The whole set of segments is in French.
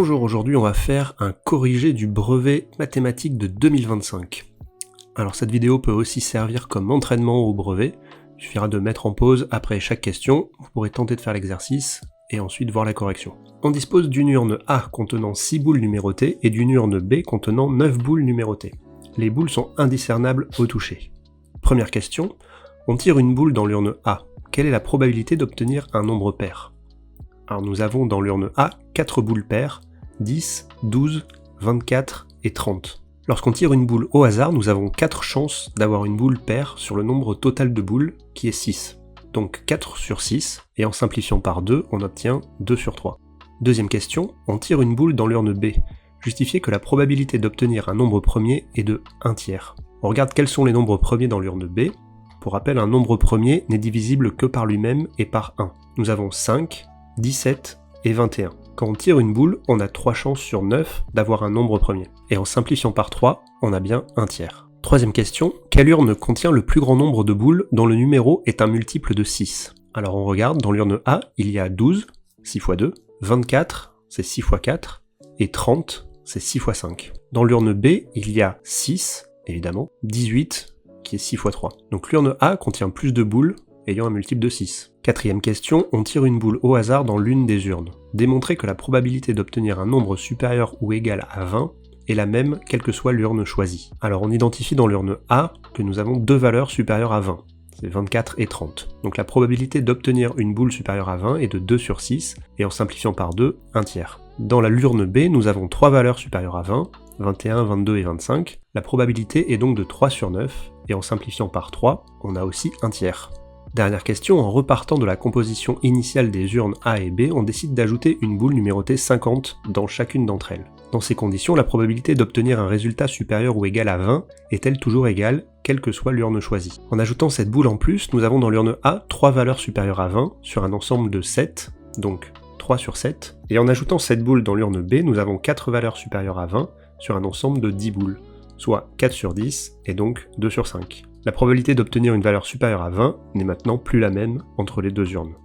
Bonjour, aujourd'hui on va faire un corrigé du brevet mathématique de 2025. Alors cette vidéo peut aussi servir comme entraînement au brevet, il suffira de mettre en pause après chaque question, vous pourrez tenter de faire l'exercice et ensuite voir la correction. On dispose d'une urne A contenant 6 boules numérotées et d'une urne B contenant 9 boules numérotées. Les boules sont indiscernables au toucher. Première question, on tire une boule dans l'urne A. Quelle est la probabilité d'obtenir un nombre pair ? Alors nous avons dans l'urne A 4 boules paires, 10, 12, 24 et 30. Lorsqu'on tire une boule au hasard, nous avons 4 chances d'avoir une boule paire sur le nombre total de boules, qui est 6. Donc 4 sur 6, et en simplifiant par 2, on obtient 2 sur 3. Deuxième question, on tire une boule dans l'urne B. Justifiez que la probabilité d'obtenir un nombre premier est de 1 tiers. On regarde quels sont les nombres premiers dans l'urne B. Pour rappel, un nombre premier n'est divisible que par lui-même et par 1. Nous avons 5, 17 et 21. Quand on tire une boule, on a 3 chances sur 9 d'avoir un nombre premier. Et en simplifiant par 3, on a bien 1 tiers. Troisième question, quelle urne contient le plus grand nombre de boules dont le numéro est un multiple de 6 ? Alors on regarde, dans l'urne A, il y a 12, 6 x 2, 24, c'est 6 x 4, et 30, c'est 6 x 5. Dans l'urne B, il y a 6, évidemment, 18, qui est 6 x 3. Donc l'urne A contient plus de boules, ayant un multiple de 6. Quatrième question, on tire une boule au hasard dans l'une des urnes. Démontrez que la probabilité d'obtenir un nombre supérieur ou égal à 20 est la même quelle que soit l'urne choisie. Alors on identifie dans l'urne A que nous avons deux valeurs supérieures à 20, c'est 24 et 30. Donc la probabilité d'obtenir une boule supérieure à 20 est de 2 sur 6, et en simplifiant par 2, 1 tiers. Dans l'urne B, nous avons 3 valeurs supérieures à 20, 21, 22 et 25. La probabilité est donc de 3 sur 9, et en simplifiant par 3, on a aussi 1 tiers. Dernière question, en repartant de la composition initiale des urnes A et B, on décide d'ajouter une boule numérotée 50 dans chacune d'entre elles. Dans ces conditions, la probabilité d'obtenir un résultat supérieur ou égal à 20 est-elle toujours égale, quelle que soit l'urne choisie. En ajoutant cette boule en plus, nous avons dans l'urne A 3 valeurs supérieures à 20 sur un ensemble de 7, donc 3 sur 7, et en ajoutant cette boule dans l'urne B, nous avons 4 valeurs supérieures à 20 sur un ensemble de 10 boules, soit 4 sur 10, et donc 2 sur 5. La probabilité d'obtenir une valeur supérieure à 20 n'est maintenant plus la même entre les deux urnes.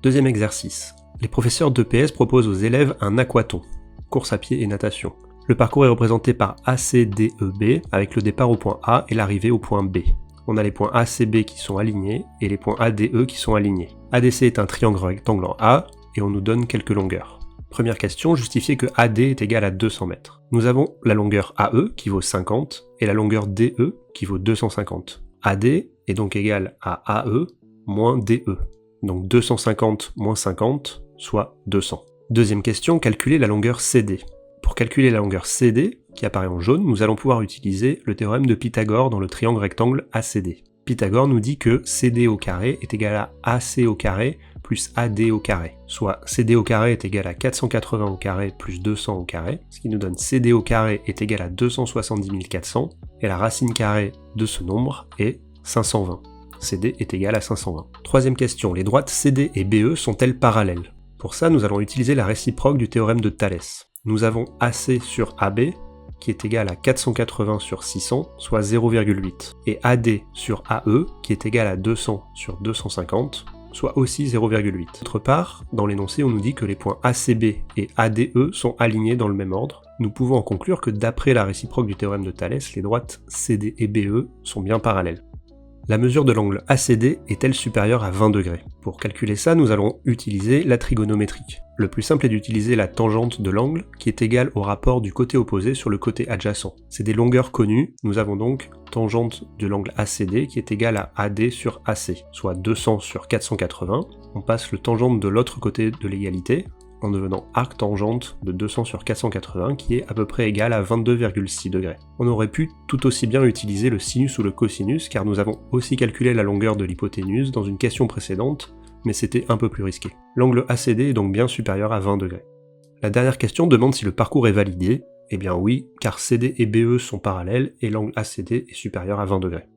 Deuxième exercice. Les professeurs d'EPS proposent aux élèves un aquathon, course à pied et natation. Le parcours est représenté par ACDEB avec le départ au point A et l'arrivée au point B. On a les points ACB qui sont alignés et les points ADE qui sont alignés. ADC est un triangle rectangle en A et on nous donne quelques longueurs. Première question, justifiez que AD est égal à 200 mètres. Nous avons la longueur AE qui vaut 50 et la longueur DE qui vaut 250. AD est donc égal à AE moins DE. Donc 250 moins 50, soit 200. Deuxième question, calculez la longueur CD. Pour calculer la longueur CD, qui apparaît en jaune, nous allons pouvoir utiliser le théorème de Pythagore dans le triangle rectangle ACD. Pythagore nous dit que CD au carré est égal à AC au carré plus AD au carré, soit CD au carré est égal à 480 au carré plus 200 au carré, ce qui nous donne CD au carré est égal à 270 400, et la racine carrée de ce nombre est 520. CD est égal à 520. Troisième question, les droites CD et BE sont-elles parallèles ? Pour ça, nous allons utiliser la réciproque du théorème de Thalès. Nous avons AC sur AB, qui est égal à 480 sur 600, soit 0,8, et AD sur AE, qui est égal à 200 sur 250, soit aussi 0,8. D'autre part, dans l'énoncé, on nous dit que les points ACB et ADE sont alignés dans le même ordre. Nous pouvons en conclure que d'après la réciproque du théorème de Thalès, les droites CD et BE sont bien parallèles. La mesure de l'angle ACD est-elle supérieure à 20 degrés ? Pour calculer ça, nous allons utiliser la trigonométrie. Le plus simple est d'utiliser la tangente de l'angle, qui est égale au rapport du côté opposé sur le côté adjacent. C'est des longueurs connues, nous avons donc tangente de l'angle ACD qui est égale à AD sur AC, soit 200 sur 480. On passe le tangente de l'autre côté de l'égalité, en devenant arc-tangente de 200 sur 480 qui est à peu près égal à 22,6 degrés. On aurait pu tout aussi bien utiliser le sinus ou le cosinus car nous avons aussi calculé la longueur de l'hypoténuse dans une question précédente, mais c'était un peu plus risqué. L'angle ACD est donc bien supérieur à 20 degrés. La dernière question demande si le parcours est validé. Eh bien oui, car CD et BE sont parallèles et l'angle ACD est supérieur à 20 degrés.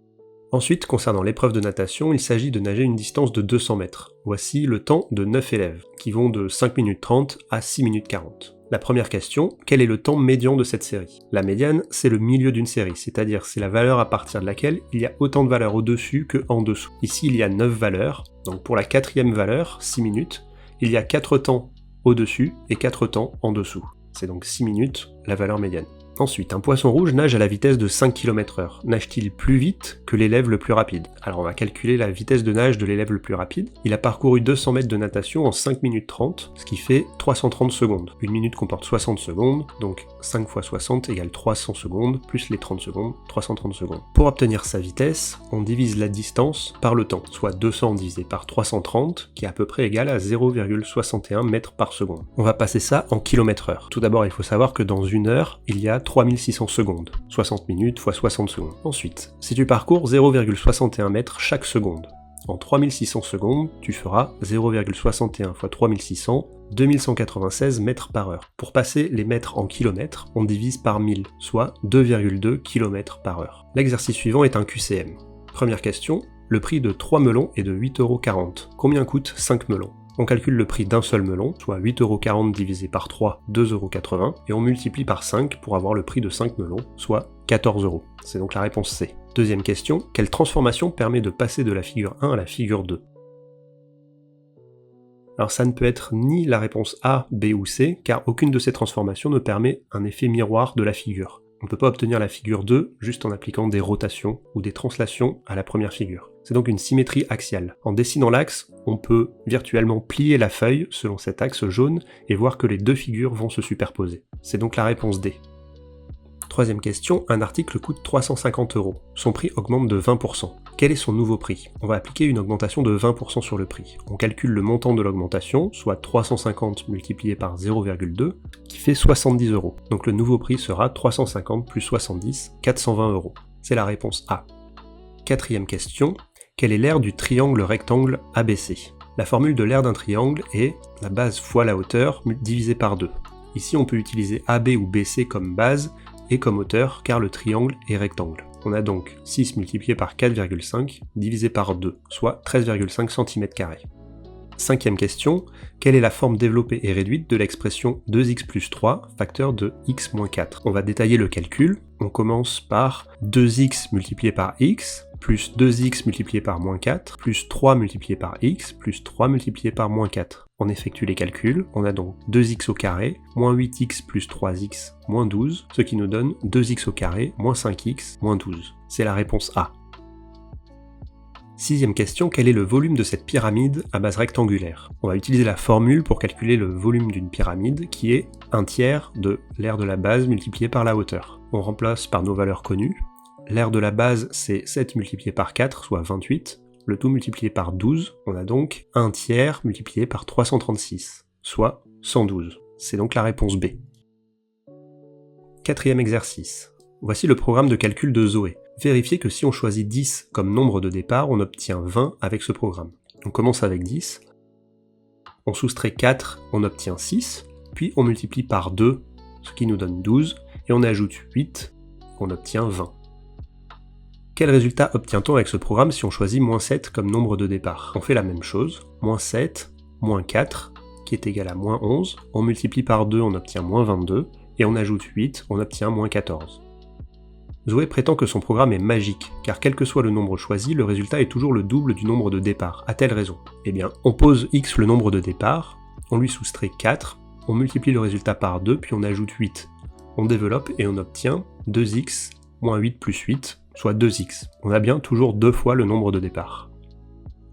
Ensuite, concernant l'épreuve de natation, il s'agit de nager une distance de 200 mètres. Voici le temps de 9 élèves, qui vont de 5 minutes 30 à 6 minutes 40. La première question, quel est le temps médian de cette série ? La médiane, c'est le milieu d'une série, c'est-à-dire c'est la valeur à partir de laquelle il y a autant de valeurs au-dessus que en dessous. Ici, il y a 9 valeurs, donc pour la quatrième valeur, 6 minutes, il y a 4 temps au-dessus et 4 temps en dessous. C'est donc 6 minutes la valeur médiane. Ensuite, un poisson rouge nage à la vitesse de 5 km/h. Nage-t-il plus vite que l'élève le plus rapide? Alors on va calculer la vitesse de nage de l'élève le plus rapide. Il a parcouru 200 mètres de natation en 5 minutes 30, ce qui fait 330 secondes. Une minute comporte 60 secondes, donc 5 fois 60 égale 300 secondes, plus les 30 secondes, 330 secondes. Pour obtenir sa vitesse, on divise la distance par le temps, soit 200 divisé par 330, qui est à peu près égal à 0,61 mètres par seconde. On va passer ça en km/h. Tout d'abord, il faut savoir que dans une heure, il y a 3600 secondes, 60 minutes fois 60 secondes. Ensuite, si tu parcours 0,61 mètres chaque seconde, en 3600 secondes, tu feras 0,61 fois 3600, 2196 mètres par heure. Pour passer les mètres en kilomètres, on divise par 1000, soit 2,2 km par heure. L'exercice suivant est un QCM. Première question, le prix de 3 melons est de 8,40 €. Combien coûte 5 melons? On calcule le prix d'un seul melon, soit 8,40 € divisé par 3, 2,80 €, et on multiplie par 5 pour avoir le prix de 5 melons, soit 14 €. C'est donc la réponse C. Deuxième question, quelle transformation permet de passer de la figure 1 à la figure 2? Alors ça ne peut être ni la réponse A, B ou C, car aucune de ces transformations ne permet un effet miroir de la figure. On ne peut pas obtenir la figure 2 juste en appliquant des rotations ou des translations à la première figure. C'est donc une symétrie axiale. En dessinant l'axe, on peut virtuellement plier la feuille selon cet axe jaune et voir que les deux figures vont se superposer. C'est donc la réponse D. Troisième question, un article coûte 350 €. Son prix augmente de 20%. Quel est son nouveau prix? On va appliquer une augmentation de 20% sur le prix. On calcule le montant de l'augmentation, soit 350 multiplié par 0,2, qui fait 70 €. Donc le nouveau prix sera 350 plus 70, 420 €. C'est la réponse A. Quatrième question, quelle est l'aire du triangle rectangle ABC? La formule de l'aire d'un triangle est la base fois la hauteur divisée par 2. Ici on peut utiliser AB ou BC comme base et comme hauteur car le triangle est rectangle. On a donc 6 multiplié par 4,5 divisé par 2, soit 13,5 cm². Cinquième question, quelle est la forme développée et réduite de l'expression 2x plus 3, facteur de x moins 4? On va détailler le calcul. On commence par 2x multiplié par x, plus 2x multiplié par moins 4, plus 3 multiplié par x, plus 3 multiplié par moins 4. On effectue les calculs, on a donc 2x au carré, moins 8x plus 3x, moins 12, ce qui nous donne 2x au carré, moins 5x, moins 12. C'est la réponse A. Sixième question, quel est le volume de cette pyramide à base rectangulaire? On va utiliser la formule pour calculer le volume d'une pyramide qui est 1/3 de l'aire de la base multiplié par la hauteur. On remplace par nos valeurs connues. L'aire de la base c'est 7 multiplié par 4, soit 28. Le tout multiplié par 12, on a donc 1/3 multiplié par 336, soit 112. C'est donc la réponse B. Quatrième exercice. Voici le programme de calcul de Zoé. Vérifiez que si on choisit 10 comme nombre de départ, on obtient 20 avec ce programme. On commence avec 10, on soustrait 4, on obtient 6, puis on multiplie par 2, ce qui nous donne 12, et on ajoute 8, on obtient 20. Quel résultat obtient-on avec ce programme si on choisit moins 7 comme nombre de départ? On fait la même chose, moins 7, moins 4, qui est égal à moins 11, on multiplie par 2, on obtient moins 22, et on ajoute 8, on obtient moins 14. Zoé prétend que son programme est magique, car quel que soit le nombre choisi, le résultat est toujours le double du nombre de départ. A-t-elle raison? Eh bien, on pose x le nombre de départ, on lui soustrait 4, on multiplie le résultat par 2, puis on ajoute 8. On développe et on obtient 2x moins 8 plus 8, soit 2x. On a bien toujours 2 fois le nombre de départ.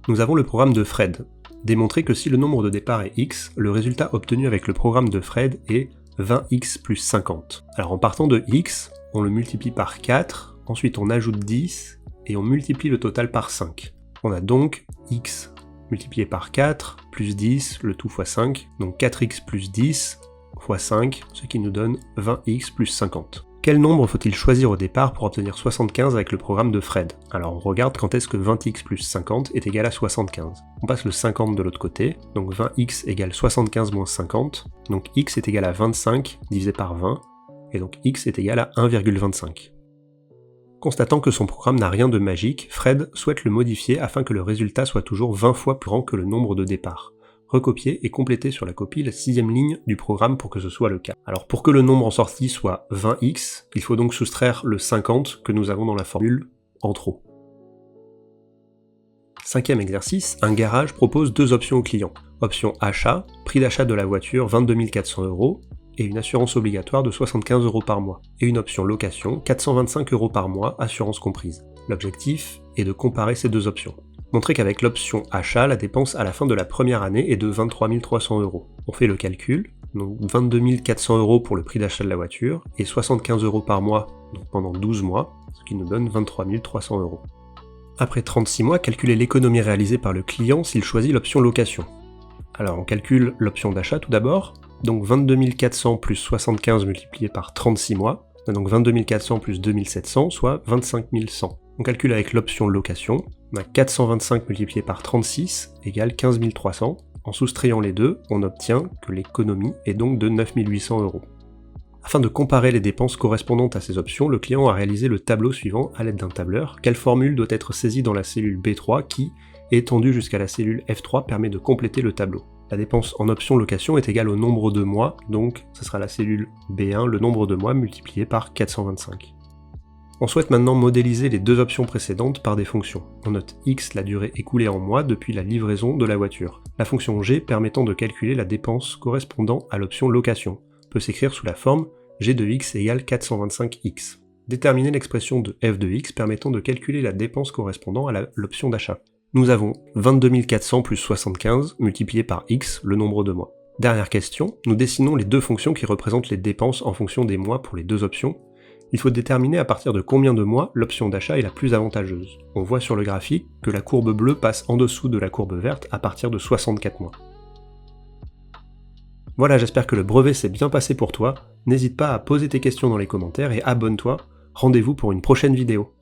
Nous avons le programme de Fred. Démontrer que si le nombre de départ est x, le résultat obtenu avec le programme de Fred est 20x plus 50. Alors en partant de x, on le multiplie par 4, ensuite on ajoute 10, et on multiplie le total par 5. On a donc x multiplié par 4, plus 10, le tout fois 5, donc 4x plus 10 fois 5, ce qui nous donne 20x plus 50. Quel nombre faut-il choisir au départ pour obtenir 75 avec le programme de Fred? Alors on regarde quand est-ce que 20x plus 50 est égal à 75. On passe le 50 de l'autre côté, donc 20x égale 75 moins 50, donc x est égal à 25 divisé par 20, et donc x est égal à 1,25. Constatant que son programme n'a rien de magique, Fred souhaite le modifier afin que le résultat soit toujours 20 fois plus grand que le nombre de départ. Recopier et compléter sur la copie la 6ème ligne du programme pour que ce soit le cas. Alors pour que le nombre en sortie soit 20x, il faut donc soustraire le 50 que nous avons dans la formule en trop. 5e exercice, un garage propose deux options au client. Option achat, prix d'achat de la voiture 22 400 € et une assurance obligatoire de 75 € par mois. Et une option location, 425 € par mois, assurance comprise. L'objectif est de comparer ces deux options. Montrez qu'avec l'option achat, la dépense à la fin de la première année est de 23 300 €. On fait le calcul, donc 22 400 € pour le prix d'achat de la voiture et 75 € par mois donc pendant 12 mois, ce qui nous donne 23 300 €. Après 36 mois, calculez l'économie réalisée par le client s'il choisit l'option location. Alors on calcule l'option d'achat tout d'abord, donc 22 400 plus 75 multiplié par 36 mois, donc 22 400 plus 2700, soit 25 100. On calcule avec l'option location, on a 425 multiplié par 36 égale 15 300. En soustrayant les deux, on obtient que l'économie est donc de 9 800 €. Afin de comparer les dépenses correspondantes à ces options, le client a réalisé le tableau suivant à l'aide d'un tableur. Quelle formule doit être saisie dans la cellule B3 qui, étendue jusqu'à la cellule F3, permet de compléter le tableau? La dépense en option location est égale au nombre de mois, donc ce sera la cellule B1, le nombre de mois multiplié par 425. On souhaite maintenant modéliser les deux options précédentes par des fonctions. On note x la durée écoulée en mois depuis la livraison de la voiture. La fonction g permettant de calculer la dépense correspondant à l'option location peut s'écrire sous la forme g de x égale 425x. Déterminer l'expression de f de x permettant de calculer la dépense correspondant à l'option d'achat. Nous avons 22 400 plus 75 multiplié par x, le nombre de mois. Dernière question, nous dessinons les deux fonctions qui représentent les dépenses en fonction des mois pour les deux options. Il faut déterminer à partir de combien de mois l'option d'achat est la plus avantageuse. On voit sur le graphique que la courbe bleue passe en dessous de la courbe verte à partir de 64 mois. Voilà, j'espère que le brevet s'est bien passé pour toi. N'hésite pas à poser tes questions dans les commentaires et abonne-toi. Rendez-vous pour une prochaine vidéo.